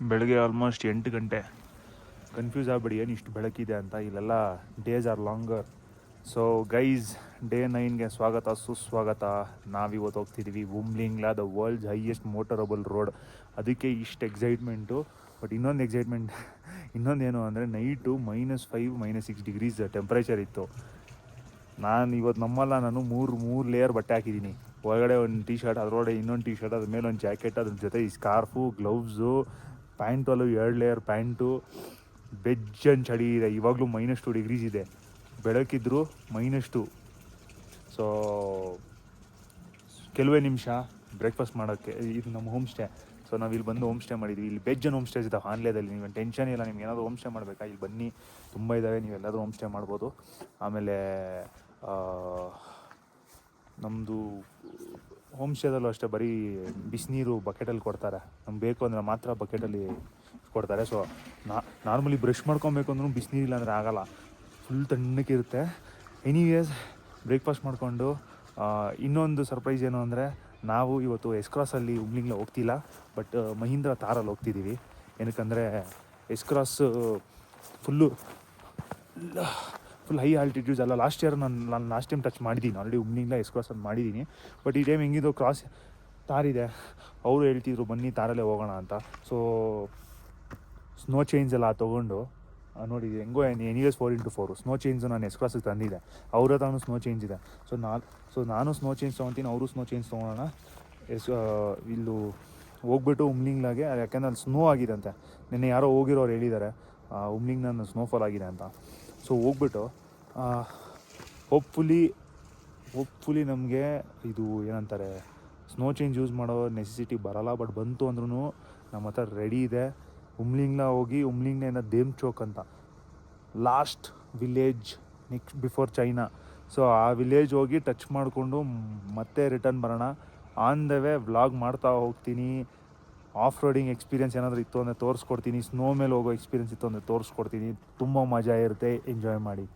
ಬೆಳಗ್ಗೆ ಆಲ್ಮೋಸ್ಟ್ 8 ಗಂಟೆ. ಕನ್ಫ್ಯೂಸ್ ಆಗ್ಬಿಡಿ ಏನು ಇಷ್ಟು ಬೆಳಕಿದೆ ಅಂತ. ಇಲ್ಲೆಲ್ಲ days are longer. So guys, day 9ಗೆ ಸ್ವಾಗತ ಸುಸ್ವಾಗತ. ನಾವಿವತ್ತು ಹೋಗ್ತಿದ್ದೀವಿ Umling La, the world's highest motorable road. ಅದಕ್ಕೆ ಇಷ್ಟು ಎಕ್ಸೈಟ್ಮೆಂಟು. ಬಟ್ ಇನ್ನೊಂದೇನು ಅಂದರೆ ನೈಟು -5 -6 ಡಿಗ್ರೀಸ್ ಟೆಂಪ್ರೇಚರ್ ಇತ್ತು. ನಾನು ಮೂರು ಲೇಯರ್ ಬಟ್ಟೆ ಹಾಕಿದ್ದೀನಿ. ಒಳಗಡೆ ಒಂದು ಟೀ ಶರ್ಟ್, ಅದರೊಳಗಡೆ ಇನ್ನೊಂದು ಟೀ ಶರ್ಟ್, ಅದ್ರ ಮೇಲೆ ಒಂದು ಜಾಕೆಟ್, ಅದ್ರ ಜೊತೆ ಈ ಸ್ಕಾರ್ಫು, ಗ್ಲೌಸು, ಪ್ಯಾಂಟಲ್ಲೂ 2 ಲೇಯರ್ ಪ್ಯಾಂಟು. ಬೆಜ್ಜನ್ ಚಳಿ ಇದೆ. ಇವಾಗಲೂ -2 ಡಿಗ್ರೀಸ್ ಇದೆ. ಬೆಳಕಿದ್ರು -2. ಸೊ ಕೆಲವೇ ನಿಮಿಷ ಬ್ರೇಕ್ಫಾಸ್ಟ್ ಮಾಡೋಕ್ಕೆ. ಇದು ನಮ್ಮ ಹೋಮ್ ಸ್ಟೇ. ಸೊ ನಾವು ಇಲ್ಲಿ ಬಂದು ಹೋಮ್ ಸ್ಟೇ ಮಾಡಿದ್ವಿ. ಇಲ್ಲಿ ಬೆಜ್ಜನ್ ಹೋಮ್ ಸ್ಟೇಸ್ ಇದ್ದಾವೆ ಆನ್ಲೈನಲ್ಲಿ. ನೀವು ಟೆನ್ಷನ್ ಇಲ್ಲ, ನಿಮ್ಗೆ ಏನಾದರೂ ಹೋಮ್ ಸ್ಟೇ ಮಾಡಬೇಕಾ ಇಲ್ಲಿ ಬನ್ನಿ, ತುಂಬ ಇದ್ದಾವೆ. ನೀವು ಎಲ್ಲಾದರೂ ಹೋಮ್ ಸ್ಟೇ ಮಾಡ್ಬೋದು. ಆಮೇಲೆ ನಮ್ಮದು ಹೋಮ್ ಸ್ಟೇದಲ್ಲೂ ಅಷ್ಟೇ ಬರೀ ಬಿಸಿನೀರು ಬಕೆಟಲ್ಲಿ ಕೊಡ್ತಾರೆ. ನಮ್ಗೆ ಬೇಕು ಅಂದರೆ ಮಾತ್ರ ಬಕೆಟಲ್ಲಿ ಕೊಡ್ತಾರೆ. ಸೊ ನಾರ್ಮಲಿ ಬ್ರಷ್ ಮಾಡ್ಕೊಬೇಕು ಅಂದ್ರೂ ಬಿಸಿನೀರಿಲ್ಲ ಅಂದರೆ ಆಗೋಲ್ಲ, ಫುಲ್ ತಣ್ಣಕ್ಕಿರುತ್ತೆ. ಎನಿವೇಸ್ ಬ್ರೇಕ್ಫಾಸ್ಟ್ ಮಾಡಿಕೊಂಡು ಇನ್ನೊಂದು ಸರ್ಪ್ರೈಸ್ ಏನು ಅಂದರೆ, ನಾವು ಇವತ್ತು ಎಸ್ಕ್ರಾಸಲ್ಲಿ ವುಮ್ಲಿಂಗ್ಲಾ ಹೋಗ್ತಿಲ್ಲ, ಬಟ್ ಮಹೀಂದ್ರ ತಾರಲ್ಲಿ ಹೋಗ್ತಿದ್ದೀವಿ. ಏನಕ್ಕಂದರೆ ಎಸ್ಕ್ರಾಸ್ ಫುಲ್ ಹೈ ಆಲ್ಟಿಟ್ಯೂಡ್ಸ್ ಅಲ್ಲ. ಲಾಸ್ಟ್ ಇಯರ್ ನಾನು ಲಾಸ್ಟ್ ಟೈಮ್ ಟಚ್ ಮಾಡಿದ್ದೀನಿ ಆಲ್ರೆಡಿ. ವುಮ್ಲಿಂಗ್ಲಾ ಎಸ್ಕ್ರಾಸ್ ಅಂತ ಮಾಡಿದ್ದೀನಿ. ಬಟ್ ಈ ಟೈಮ್ ಹೆಂಗಿದ್ದು ಕ್ರಾಸ್ ತಾರಿದೆ. ಅವರು ಹೇಳ್ತಿದ್ರು ಬನ್ನಿ ತಾರಲ್ಲೇ ಹೋಗೋಣ ಅಂತ. ಸೊ ಸ್ನೋ ಚೈನ್ಸ್ ಎಲ್ಲ ತೊಗೊಂಡು ನೋಡಿ ಹೆಂಗೋ ಎನಿವೇಸ್ 4x4 ಸ್ನೋ ಚೈನ್ಸು ನಾನು ಎಸ್ಕ್ರಾಸಿಗೆ ತಂದಿದ್ದೆ. ಅವ್ರ ಹತ್ರನೂ ಸ್ನೋ ಚೈನ್ಸ್ ಇದೆ. ಸೊ ನಾನು ಸ್ನೋ ಚೈನ್ಸ್ ತೊಗೊತೀನಿ, ಅವರು ಸ್ನೋ ಚೈನ್ಸ್ ತೊಗೊಳೋಣ. ಇಲ್ಲೂ ಹೋಗ್ಬಿಟ್ಟು ವುಮ್ಲಿಂಗ್ಲಾಗೆ, ಯಾಕೆಂದ್ರೆ ಅಲ್ಲಿ ಸ್ನೋ ಆಗಿದೆ ಅಂತೆ. ನಿನ್ನೆ ಯಾರೋ ಹೋಗಿರೋರು ಹೇಳಿದ್ದಾರೆ ವುಮ್ಲಿಂಗ್ ನನ್ನ ಸ್ನೋಫಾಲ್ ಆಗಿದೆ ಅಂತ. ಸೊ ಹೋಗ್ಬಿಟ್ಟು ಹೋಪ್ಫುಲಿ ನಮಗೆ ಇದು ಏನಂತಾರೆ ಸ್ನೋ ಚೇಂಜ್ ಯೂಸ್ ಮಾಡೋ ನೆಸೆಸಿಟಿ ಬರೋಲ್ಲ. ಬಟ್ ಬಂತು ಅಂದ್ರೂ ನಮ್ಮ ಹತ್ರ ರೆಡಿ ಇದೆ. ವುಮ್ಲಿಂಗ್ಲಾ ಹೋಗಿ, ವುಮ್ಲಿಂಗ್ಲಿಂದ ದೇಮ್ಚೋಕ್ ಅಂತ last village next before China. So ಆ ವಿಲೇಜ್ ಹೋಗಿ ಟಚ್ ಮಾಡಿಕೊಂಡು ಮತ್ತೆ ರಿಟರ್ನ್ ಬರೋಣ. ಆನ್ ದ ವೇ ವ್ಲಾಗ್ ಮಾಡ್ತಾ ಹೋಗ್ತೀನಿ. ಆಫ್ ರೋಡಿಂಗ್ ಎಕ್ಸ್ಪೀರಿಯೆನ್ಸ್ ಏನಾದರೂ ಇತ್ತು ಅಂದರೆ ತೋರಿಸ್ಕೊಡ್ತೀನಿ. ಸ್ನೋ ಮೇಲೆ ಹೋಗೋ ಎಕ್ಸ್ಪೀರಿಯೆನ್ಸ್ ಇತ್ತು ಅಂದರೆ ತೋರಿಸ್ಕೊಡ್ತೀನಿ. ತುಂಬ ಮಜಾ ಇರುತ್ತೆ, ಎಂಜಾಯ್ ಮಾಡಿ.